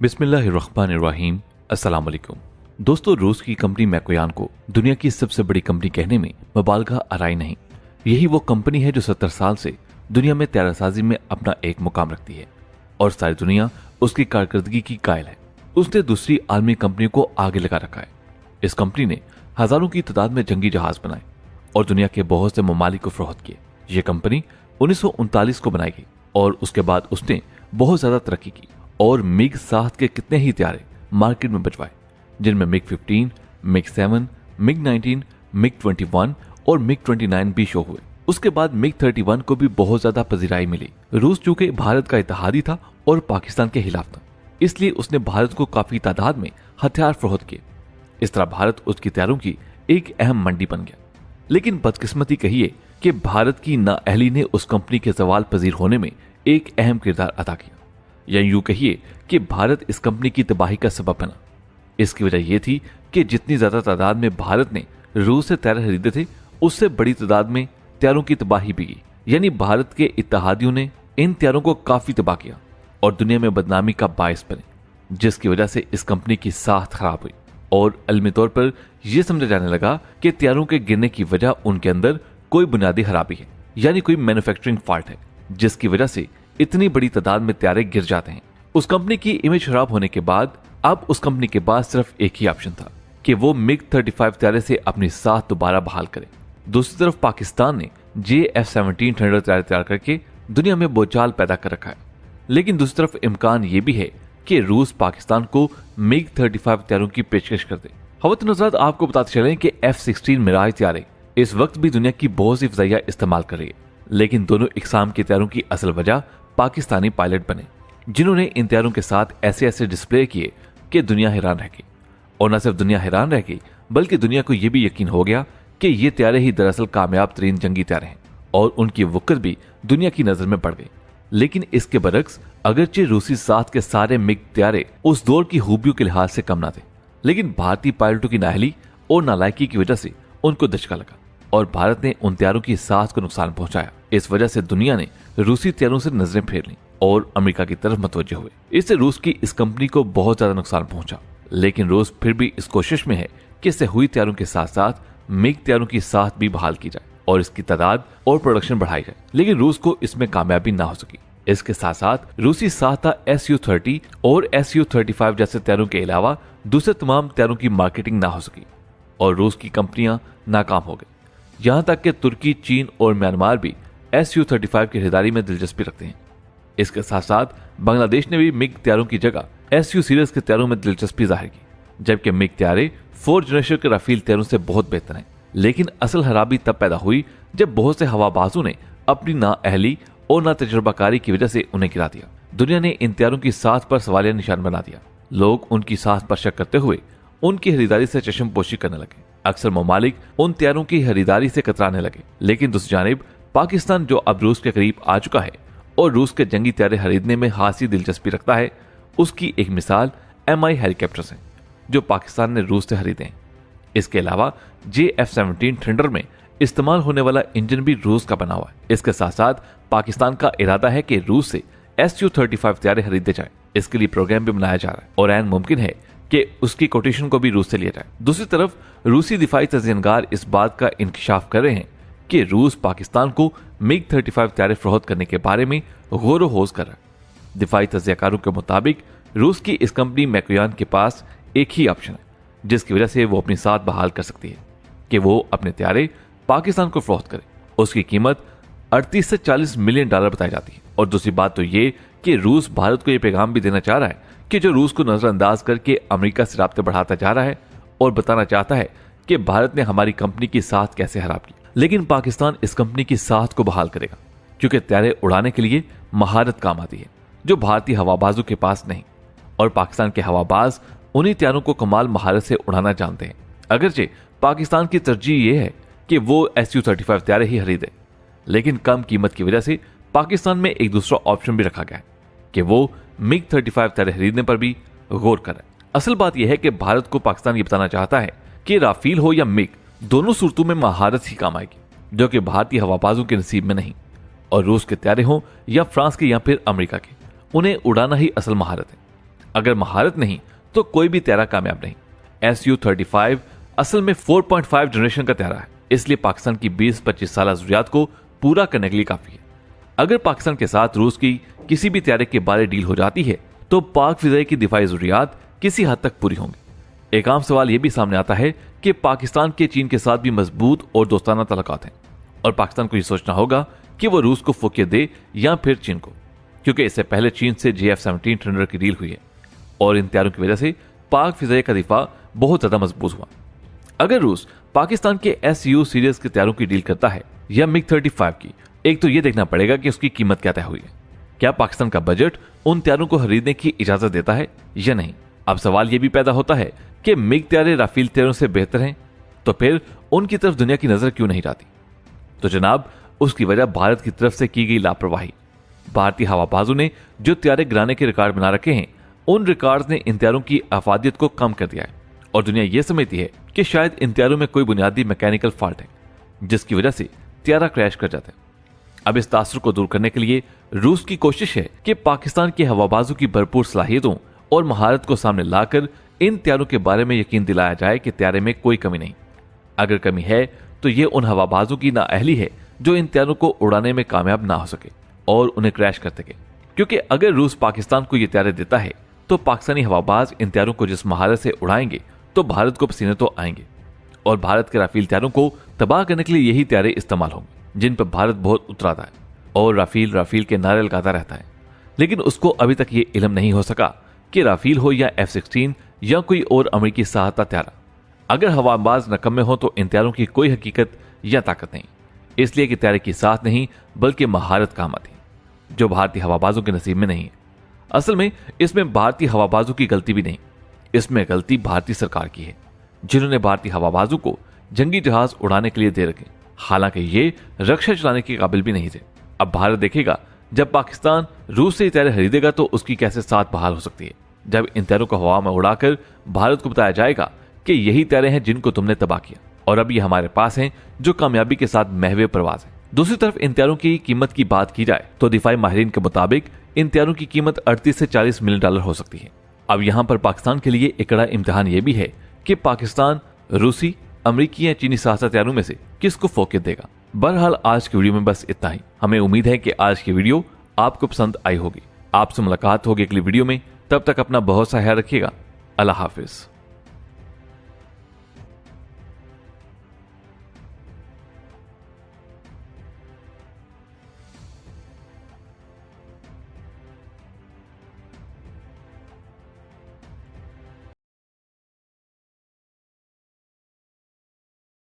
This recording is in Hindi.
बिस्मिल्लाहिर्रहमानिर्रहीम। अस्सलाम वालेकुम। दोस्तों, रूस की कंपनी मैकोयान को दुनिया की सबसे बड़ी कंपनी कहने में मुबालगा आराई नहीं। यही वो कंपनी है जो 70 साल से दुनिया में तैरासाजी में अपना एक मुकाम रखती है और सारी दुनिया उसकी कारकर्दगी की कायल है। उसने दूसरी आलमी कंपनियों को आगे लगा रखा है। इस कंपनी ने हजारों की तादाद में जंगी जहाज बनाए और दुनिया के बहुत से ममालिक को फरोख्त किए। यह कंपनी 1939 को बनाई गई और उसके बाद उसने बहुत ज्यादा तरक्की की और मिग 7 के कितने ही त्यारे मार्केट में भिजवाए, जिनमें मिग 15, मिग 7, मिग 19, मिग 21 और मिग 29 भी शो हुए। उसके बाद मिग 31 को भी बहुत ज्यादा पजीराई मिली। रूस चूंकि भारत का इत्तेहादी था और पाकिस्तान के खिलाफ था, इसलिए उसने भारत को काफी तादाद में हथियार फरोख्त किए। इस तरह भारत उसकी तैयारों की एक अहम मंडी बन गया। लेकिन बदकिस्मती कहिए कि भारत की नाअहली ने उस कंपनी के सवाल पजीर होने में एक अहम किरदार अदा किया, या यूं कहिए कि भारत इस कंपनी की तबाही का सबब बना। इसकी वजह यह थी कि जितनी ज्यादा तादाद में भारत ने रूस से तैयार खरीदे थे, उससे बड़ी तादाद में तैयारों की तबाही भी की। यानी भारत के इत्तेहादियों ने इन तैयारों को काफी तबाह किया और दुनिया में बदनामी का बायस बने, जिसकी वजह से इस कंपनी की साख खराब हुई और अलमी तौर पर यह समझा जाने लगा कि तैयारों के गिरने की वजह उनके अंदर कोई बुनियादी खराबी है, यानी कोई मैन्युफैक्चरिंग फॉल्ट है, जिसकी वजह से इतनी बड़ी तादाद में तैयारे गिर जाते हैं। उस कंपनी की इमेज खराब होने के बाद अब उस कंपनी के पास सिर्फ एक ही ऑप्शन था कि वो मिग 35 तैयारे से अपनी साख दोबारा बहाल करे। दूसरी तरफ पाकिस्तान ने JF-17 थंडर तैयारे तैयार करके दुनिया में बोलचाल पैदा कर रखा है। लेकिन दूसरी तरफ इम्कान ये भी है कि रूस पाकिस्तान को मिग 35 तैयारों की पेशकश कर दे। खवातीन हज़रात, आपको बताते चलें कि F-16 मिराज तैयारे इस वक्त भी दुनिया की बहुत सी फ़ज़ाइया इस्तेमाल कर रही है। लेकिन दोनों इकसाम के तैयारों की असल वजह पाकिस्तानी पायलट बने, जिन्होंने इन तैयारों के साथ ऐसे ऐसे डिस्प्ले किए कि दुनिया हैरान रह गई। और न सिर्फ दुनिया हैरान रह गई, बल्कि दुनिया को यह भी यकीन हो गया कि ये तैयारे ही दरअसल कामयाब तरीन जंगी तैयारे हैं और उनकी वक़्त भी दुनिया की नजर में बढ़ गई। लेकिन इसके बरक्स अगरचे रूसी साथ के सारे मिग तैयारे उस दौर की खूबियों के लिहाज से कम ना थे, लेकिन भारतीय पायलटों की नाअहली और नालायकी की वजह से उनको दचका लगा और भारत ने उन तैयारों की साथ को नुकसान पहुंचाया। इस वजह से दुनिया ने रूसी तैयारों से नजरें फेर ली और अमेरिका की तरफ मुतवज्जे हुए। इससे रूस की इस कंपनी को बहुत ज्यादा नुकसान पहुंचा। लेकिन रूस फिर भी इस कोशिश में है कि इससे हुई तैयारों के साथ साथ मिग तैयारों की साथ भी बहाल की जाए और इसकी तादाद और प्रोडक्शन बढ़ाई जाए। लेकिन रूस को इसमें कामयाबी ना हो सकी। इसके साथ साथ रूसी साथ Su-30 और Su-35 जैसे तैयारों के अलावा दूसरे तमाम तैयारों की मार्केटिंग ना हो सकी और रूस की कंपनियां नाकाम हो गई। यहां तक कि तुर्की, चीन और म्यांमार भी Su-35 की खरीदारी में दिलचस्पी रखते हैं। इसके साथ साथ बांग्लादेश ने भी मिग तैयारों की जगह Su सीरीज के तैयारों में दिलचस्पी जाहिर की, जबकि मिग तैयारे 4th जनरेशन के राफेल तैयारों से बहुत बेहतर हैं। लेकिन असल खराबी तब पैदा हुई जब बहुत से हवाबाजों ने अपनी नाअहली और ना तजुर्बाकारी की वजह से उन्हें गिरा दिया। दुनिया ने इन तैयारों की साथ पर सवालिया निशान बना दिया। लोग उनकी साथ पर शक करते हुए उनकी खरीदारी से चश्मपोशी करने लगे। अक्सर ममालिक उन तैयारों की खरीदारी से कतराने लगे। लेकिन दूसरी जानिब पाकिस्तान, जो अब रूस के करीब आ चुका है और रूस के जंगी तैयारे खरीदने में खासी दिलचस्पी रखता है, उसकी एक मिसाल Mi हेलीकॉप्टर्स हैं जो पाकिस्तान ने रूस से खरीदे हैं। इसके अलावा JF-17 थंडर में इस्तेमाल होने वाला इंजन भी रूस का बना हुआ है। इसके साथ साथ पाकिस्तान का इरादा है कि रूस से Su-35 तैयारे खरीदे जाए। इसके लिए प्रोग्राम भी बनाया जा रहा है और ऐन मुमकिन है कि उसकी कोटेशन को भी रूस से लिया जाए। दूसरी तरफ रूसी दिफाई तज्जियनगार इस बात का इंकशाफ कर रहे हैं कि रूस पाकिस्तान को मिग 35 तैयारे फरोख्त करने के बारे में गौर होज कर रहा है। दिफाई तज्जियाकारों के मुताबिक रूस की इस कंपनी मैकोयान के पास एक ही ऑप्शन है जिसकी वजह से वो अपनी साथ बहाल कर सकती है कि वो अपने तैयारे पाकिस्तान को फरोख्त करे। उसकी कीमत 38 से 40 मिलियन डॉलर बताई जाती है। और दूसरी बात तो ये कि रूस भारत को यह पैगाम भी देना चाह रहा है कि जो रूस को नजरअंदाज करके अमेरिका से राब्ते बढ़ाता जा रहा है और बताना चाहता है कि भारत ने हमारी कंपनी की साथ कैसे खराब की। लेकिन पाकिस्तान इस कंपनी की साथ को बहाल करेगा क्योंकि तैयारे उड़ाने के लिए महारत काम आती है जो भारतीय हवाबाजों के पास नहीं, और पाकिस्तान के हवाबाज उन्हीं तैयारों को कमाल महारत से उड़ाना जानते हैं। अगरचे पाकिस्तान की तरजीह यह है कि वो Su-35 तैयारे ही खरीदे, लेकिन कम कीमत की वजह से पाकिस्तान में एक दूसरा ऑप्शन भी रखा गया है कि वो मिग 35 तैयारे खरीदने पर भी गौर करे। असल बात यह है कि भारत को पाकिस्तान ये बताना चाहता है कि राफेल हो या मिग, दोनों सूरतों में महारत ही काम आएगी, जो कि भारतीय हवाबाजों के नसीब में नहीं। और रूस के तैयारे हों या फ्रांस के या फिर अमेरिका के, उन्हें उड़ाना ही असल महारत है। अगर महारत नहीं तो कोई भी त्यारा कामयाब नहीं। Su-35 असल में 4.5 जनरेशन का त्यारा है, इसलिए पाकिस्तान की 20-25 साल जरूरियात को पूरा करने के लिए काफी है। अगर पाकिस्तान के साथ रूस की किसी भी त्यारे के बारे डील हो जाती है तो पाक फिजाई की दिफाई जरूरियात किसी हद तक पूरी होंगी। एक आम सवाल यह भी सामने आता है कि पाकिस्तान के चीन के साथ भी मजबूत और दोस्ताना तल्लुकात हैं और पाकिस्तान को यह सोचना होगा कि वो रूस को फोकियत दे या फिर चीन को, क्योंकि इससे पहले चीन से JF-17 थंडर की डील हुई है और इन त्यारों की वजह से पाक फिजाई का दिफा बहुत ज्यादा मजबूत हुआ। अगर रूस पाकिस्तान के SU सीरीज के त्यारों की डील करता है या MiG-35 की, एक तो यह देखना पड़ेगा कि उसकी कीमत क्या तय हुई है। क्या पाकिस्तान का बजट उन त्यारों को खरीदने की इजाजत देता है या नहीं। अब सवाल यह भी पैदा होता है कि मिग त्यारे राफेल त्यारों से बेहतर हैं, तो फिर उनकी तरफ दुनिया की नजर क्यों नहीं जाती। तो जनाब, उसकी वजह भारत की तरफ से की गई लापरवाही। भारतीय हवाबाजों ने जो त्यारे गिराने के रिकॉर्ड बना रखे हैं, उन रिकॉर्ड ने इन त्यारों की अफादियत को कम कर दिया है और दुनिया यह समझती है कि शायद इन त्यारों में कोई बुनियादी मैकेनिकल फॉल्ट है जिसकी वजह से त्यारा क्रैश कर जाता है। अब इस तासुर को दूर करने के लिए रूस की कोशिश है कि पाकिस्तान के हवाबाजों की भरपूर सलाहियतों और महारत को सामने लाकर इन त्यारों के बारे में यकीन दिलाया जाए कि त्यारे में कोई कमी नहीं। अगर कमी है तो ये उन हवाबाजों की नाअहली है जो इन त्यारों को उड़ाने में कामयाब ना हो सके और उन्हें क्रैश कर सके, क्योंकि अगर रूस पाकिस्तान को ये त्यारे देता है तो पाकिस्तानी हवाबाज इन त्यारों को जिस महारत से उड़ाएंगे तो भारत को पसीने तो आएंगे और भारत के राफेल त्यारों को तबाह करने के लिए यही त्यारे इस्तेमाल होंगे जिन पर भारत बहुत उतराता है और राफेल के नारे लगाता रहता है। लेकिन उसको अभी तक ये इल्म नहीं हो सका कि राफेल हो या F-16 या कोई और अमेरिकी सहायता त्यारा, अगर हवाबाज नकम्मे हो तो इन त्यारों की कोई हकीकत या ताकत नहीं, इसलिए कि त्यारे की साथ नहीं बल्कि महारत काम आती, जो भारतीय हवाबाजों के नसीब में नहीं है। असल में इसमें भारतीय हवाबाजों की गलती भी नहीं, इसमें गलती भारतीय सरकार की है, जिन्होंने भारतीय हवाबाजों को जंगी जहाज उड़ाने के लिए दे रखे, हालांकि ये रक्षा चलाने के काबिल भी नहीं थे। अब भारत देखेगा जब पाकिस्तान रूस से त्यारे खरीदेगा तो उसकी कैसे साथ बहाल हो सकती है, जब इन त्यारों को हवा में उड़ाकर भारत को बताया जाएगा कि यही त्यारे हैं जिनको तुमने तबाह किया और अब ये हमारे पास हैं जो कामयाबी के साथ महवे परवाज है। दूसरी तरफ इन त्यारों की कीमत की बात की जाए तो दिफाई माहिरीन के मुताबिक इन त्यारों की कीमत 38 से 40 मिलियन डॉलर हो सकती है। अब यहाँ पर पाकिस्तान के लिए एक बड़ा इम्तिहान ये भी है कि पाकिस्तान रूसी, अमेरिकी या चीनी सहायता त्यारों में से किसको फोकियत देगा। बहरहाल आज की वीडियो में बस इतना ही। हमें उम्मीद है कि आज की वीडियो आपको पसंद आई होगी। आपसे मुलाकात होगी अगली वीडियो में, तब तक अपना बहुत सा ख्याल रखिएगा। अल्लाह हाफिज।